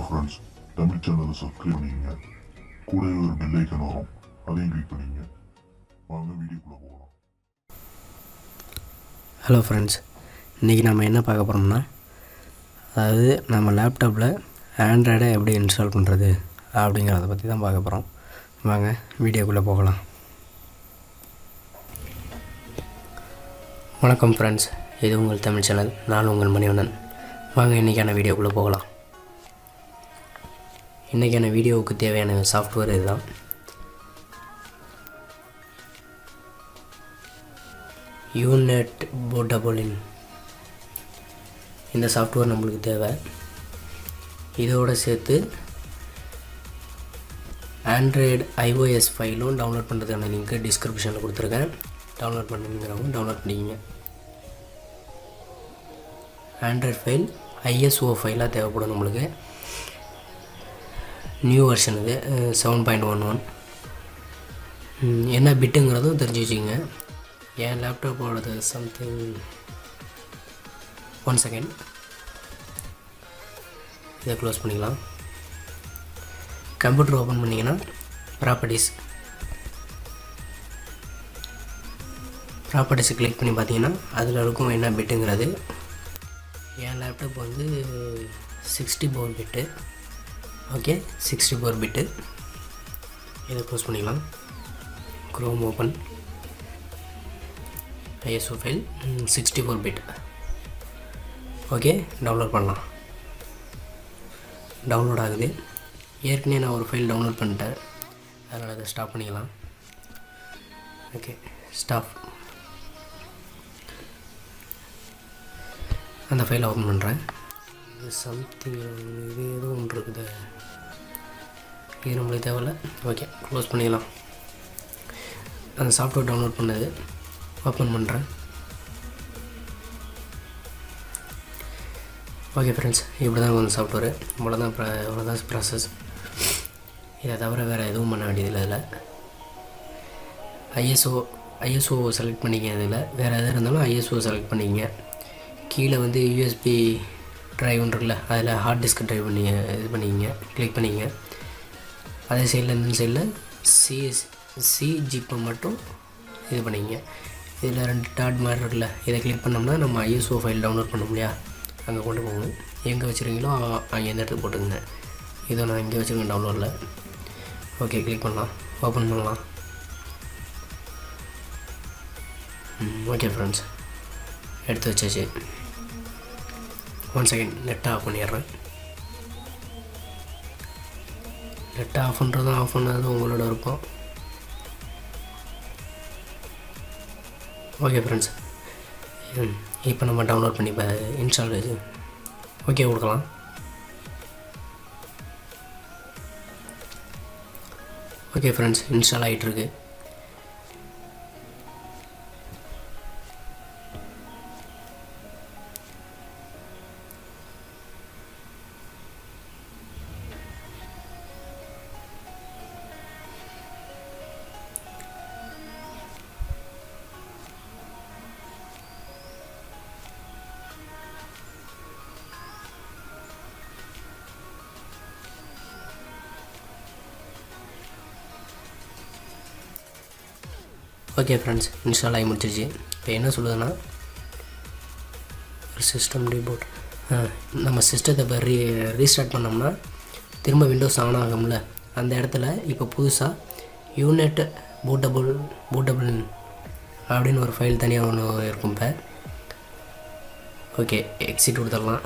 Friends, Tamil சேனலை subscribe பண்ணிக்கங்க. கூடவே ஒரு பெல் ஐக்கன் வரும், அதையும் கிளிக் பண்ணிக்கங்க. வாங்க வீடியோக்குள்ளே போகலாம். ஹலோ ஃப்ரெண்ட்ஸ், இன்றைக்கி நம்ம என்ன பார்க்க போகிறோம்னா, அதாவது நம்ம லேப்டாப்பில் ஆண்ட்ராய்டை எப்படி இன்ஸ்டால் பண்ணுறது அப்படிங்கிறத பற்றி தான் பார்க்க போகிறோம். வாங்க வீடியோக்குள்ளே போகலாம். வணக்கம் ஃப்ரெண்ட்ஸ், இது உங்கள் தமிழ் சேனல். நான் உங்கள் மணிவண்ணன். வாங்க இன்றைக்கான வீடியோக்குள்ளே போகலாம். இன்றைக்கான வீடியோவுக்கு தேவையான சாஃப்ட்வேர் இதுதான். யூநெட் bootable இந்த சாஃப்ட்வேர் நம்மளுக்கு தேவை. இதோடு சேர்த்து ஆண்ட்ராய்டு iOS ஃபைலும் டவுன்லோட் பண்ணுறதுக்கான லிங்க்கு டிஸ்கிரிப்ஷனில் கொடுத்துருக்கேன். டவுன்லோட் பண்ணுங்கிறவங்க டவுன்லோட் பண்ணிக்கிங்க. ஆண்ட்ராய்டு ஃபைல் ISO ஃபைலாக தேவைப்படும் நம்மளுக்கு. நியூ வெர்ஷன் இது 7.11. என்ன பிட்டுங்கிறதும் தெரிஞ்சு வச்சுக்கோங்க. என் லேப்டாப்போடது சம்திங் 1 செகண்ட். இதை க்ளோஸ் பண்ணிக்கலாம். கம்ப்யூட்டர் ஓப்பன் பண்ணிங்கன்னா ப்ராப்பர்ட்டிஸ் கிளிக் பண்ணி பார்த்தீங்கன்னா அதில் இருக்கும் என்ன பிட்டுங்கிறது. என் லேப்டாப் வந்து 64 பிட்டு. ஓகே, 64 பிட்டு. இதை க்ளோஸ் பண்ணிக்கலாம். Chrome open. ISO file 64 bit. Okay, download பண்ணலாம். டவுன்லோட் ஆகுது. ஏற்கனவே நான் ஒரு ஃபைல் டவுன்லோட் பண்ணிட்டேன், அதனால் அதை ஸ்டாப் பண்ணிக்கலாம். Okay, stop. அந்த ஃபைலை ஓப்பன் பண்ணுறேன். இது சம்திங் இது ஏதோ ஒன்று இருக்குது, இது நம்மளுக்கு தேவையில்லை. ஓகே, க்ளோஸ் பண்ணிக்கலாம். அந்த சாஃப்ட்வேர் டவுன்லோட் பண்ணது ஓப்பன் பண்ணுறேன். ஓகே ஃப்ரெண்ட்ஸ், இப்படி தான் வந்து சாஃப்ட்வேர். இவ்வளோதான் ப்ராசஸ். இதை தவிர வேறு எதுவும் பண்ண வேண்டியதில்லை. இதில் ஐஎஸ்ஓ செலக்ட் பண்ணிக்க. இதில் வேறு எது இருந்தாலும் ISO செலக்ட் பண்ணிக்கங்க. கீழே வந்து USB ட்ரைவ்னு இருக்குல்ல, அதில் ஹார்ட் டிஸ்க் ட்ரைவ் இது பண்ணிக்கிங்க, கிளிக் பண்ணிக்கங்க. அதே சைடில் இந்த சைடில் சி ஜிப்பை மட்டும் இது பண்ணிக்கங்க. இதில் 2 டாட் மாதிரி இருக்குல்ல, இதை கிளிக் பண்ணோம்னா நம்ம ISO ஃபைல் டவுன்லோட் பண்ண முடியா, அங்கே கொண்டு போகணும். எங்கே வச்சுருக்கீங்களோ அங்கே எந்த இடத்துக்கு போட்டுங்க. இதை நான் இங்கே வச்சுருக்கேன் டவுன்லோடில். ஓகே, கிளிக் பண்ணலாம். ஓப்பன் பண்ணலாம். ஓகே ஃப்ரெண்ட்ஸ், எடுத்து வச்சாச்சு. 1 செகண்ட், நெட்டை ஆஃப் பண்ணிடுறேன். நெட்டை ஆஃப் பண்ணுறதும் ஆஃப் பண்ணதும் உங்களோட விருப்பம். ஓகே ஃப்ரெண்ட்ஸ், இப்போ நம்ம டவுன்லோட் பண்ணி இன்ஸ்டால் ஓகே கொடுக்கலாம். ஓகே ஃப்ரெண்ட்ஸ், இன்ஸ்டால் ஆகிட்டுருக்கு. ஓகே ஃப்ரெண்ட்ஸ், இன்ஸ்டால் ஆகி முடிச்சிருச்சு. இப்போ என்ன சொல்லுதுன்னா, சிஸ்டம் ரீபூட். நம்ம சிஸ்டத்தை இப்போ ரீஸ்டார்ட் பண்ணோம்னா திரும்ப விண்டோஸ் ஆன் ஆகும்ல, அந்த இடத்துல இப்போ புதுசாக யூநெட் bootable அப்படின்னு ஒரு ஃபைல் தனியாக ஒன்று இருக்கும். இப்போ ஓகே, எக்ஸிட் கொடுத்துடலாம்.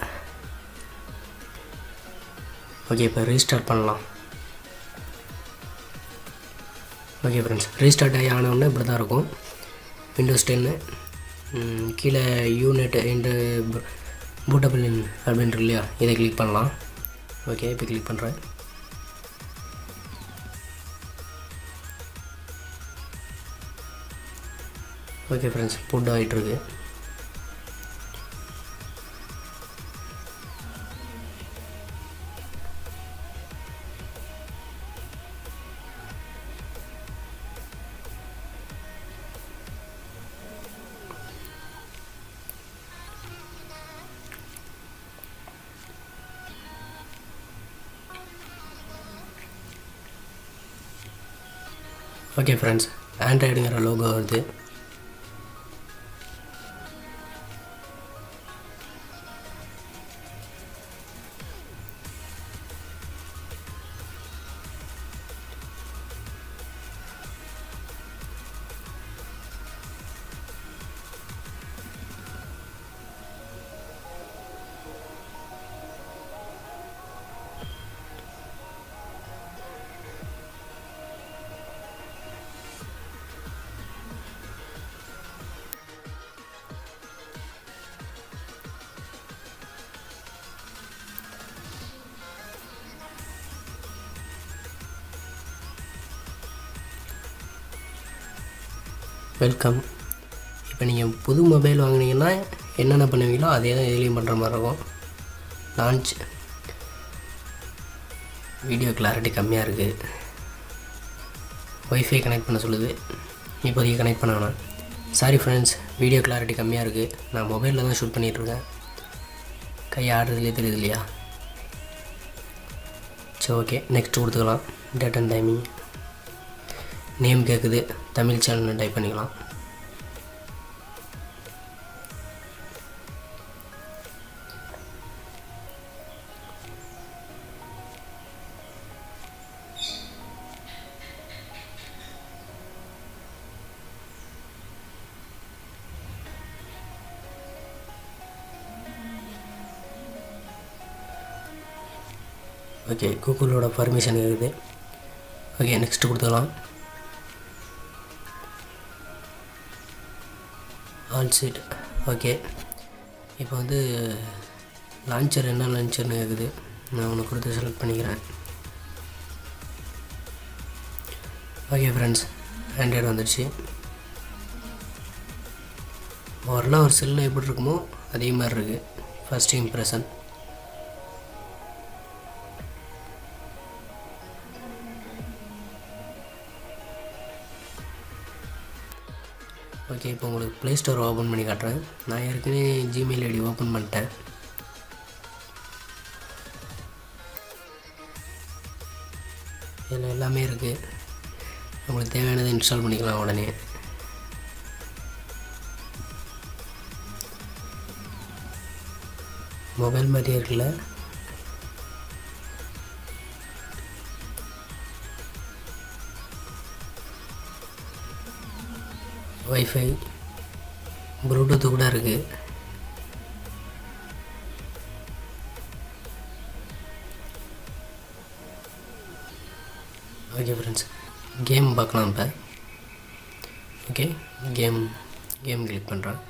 ஓகே, இப்போ ரீஸ்டார்ட் பண்ணலாம். ஓகே ஃப்ரெண்ட்ஸ், ரீஸ்டார்ட் ஆகி ஆனவுடனே இப்படி தான் இருக்கும். விண்டோஸ் 10 கீழே யூநெட் bootable அப்படின்ட்டு இல்லையா, இதை கிளிக் பண்ணலாம். ஓகே, இப்போ கிளிக் பண்ணுறேன். ஓகே ஃப்ரெண்ட்ஸ், புட் ஆகிட்டுருக்கு. ஓகே ஃப்ரெண்ட்ஸ், ஆண்ட்ராய்டுங்கிற லோகோ வருது. வெல்கம். இப்போ நீங்கள் புது மொபைல் வாங்கினீங்கன்னா என்னென்ன பண்ணுவீங்களோ அதே தான் இதுலேயும் பண்ணுற மாதிரி இருக்கும். லான்ச், வீடியோ கிளாரிட்டி கம்மியாக இருக்குது, ஒய்ஃபை கனெக்ட் பண்ண சொல்லுது, இப்போதைக்கு கனெக்ட் பண்ண வேணாம். சாரி ஃப்ரெண்ட்ஸ், வீடியோ கிளாரிட்டி கம்மியாக இருக்குது. நான் மொபைலில் தான் ஷூட் பண்ணிகிட்ருக்கேன், கை ஆடுறதுலேயே தெரியுது இல்லையா? சரி, ஓகே, நெக்ஸ்ட் கொடுத்துக்கலாம். டேட் அண்ட் டைமிங், நேம் கேட்குது, தமிழ் சேனல்னு டைப் பண்ணிக்கலாம். ஓகே, கூகுளோட பர்மிஷன் இருக்குது. ஓகே, நெக்ஸ்ட் கொடுத்துக்கலாம். All set. ஓகே, இப்போ வந்து லான்ச்சர் என்ன லான்ச்சர்னு கேட்குது. நான் ஒன்று கொடுத்து செலக்ட் பண்ணிக்கிறேன். ஓகே ஃப்ரெண்ட்ஸ், ஆண்ட்ராய்டு வந்துடுச்சு. ஓரளவு ஒரு செல்லில் எப்படி இருக்குமோ அதே மாதிரி இருக்குது. First impression. ஓகே, இப்போ உங்களுக்கு ப்ளே ஸ்டோர் ஓப்பன் பண்ணி காட்டுறேன். நான் ஏற்கனவே ஜிமெயில் ஐடி ஓப்பன் பண்ணிட்டேன். இதில் எல்லாமே இருக்குது. உங்களுக்கு தேவையானதை இன்ஸ்டால் பண்ணிக்கலாம் உடனே. மொபைல் மாதிரியே இருக்குல்ல? வைஃபை, ப்ளூடூத்து கூட இருக்குது. ஓகே ஃப்ரெண்ட்ஸ், கேம் பார்க்கலாம் இப்போ. ஓகே, கேம் கிளிக் பண்ணுறேன்.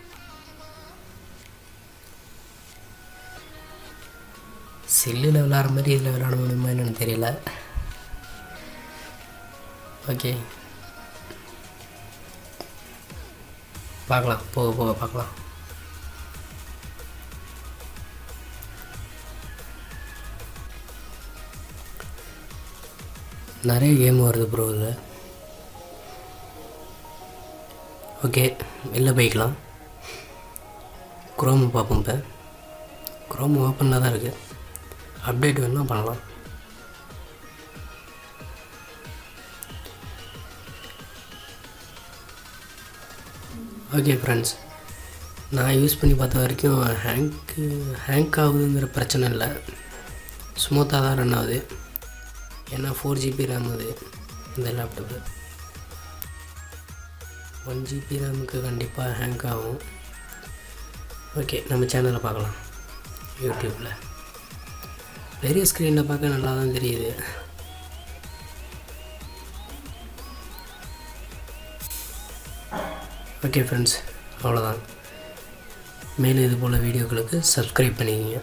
செல்லில் விளாட்ற மாதிரி இதில் விளாட முடியுமா என்னன்னு தெரியல. ஓகே, பார்க்கலாம், போக போக பார்க்கலாம். நிறைய கேம் வருது ப்ரோ இதில். ஓகே, வெளில போய்க்கலாம். குரோம் பார்ப்போம். இப்போ குரோம் ஓப்பனில் தான் இருக்குது. அப்டேட் வேணால் பண்ணலாம். ஓகே ஃப்ரெண்ட்ஸ், நான் யூஸ் பண்ணி பார்த்த வரைக்கும் ஹேங்க் ஆகுதுங்கிற பிரச்சனை இல்லை. ஸ்மூத்தாக தான் ரன் ஆகுது. ஏன்னா 4 GB ரேம் அது இந்த லேப்டாப்பு. 1 GB ரேமுக்கு கண்டிப்பாக ஹேங்க் ஆகும். ஓகே, நம்ம சேனலை பார்க்கலாம். யூடியூப்பில் பெரிய ஸ்க்ரீனில் பார்க்க நல்லா தான் தெரியுது. ஓகே ஃப்ரெண்ட்ஸ், அவ்வளோதான். மேலும் இது போல் வீடியோக்களுக்கு சப்ஸ்கிரைப் பண்ணிக்கங்க.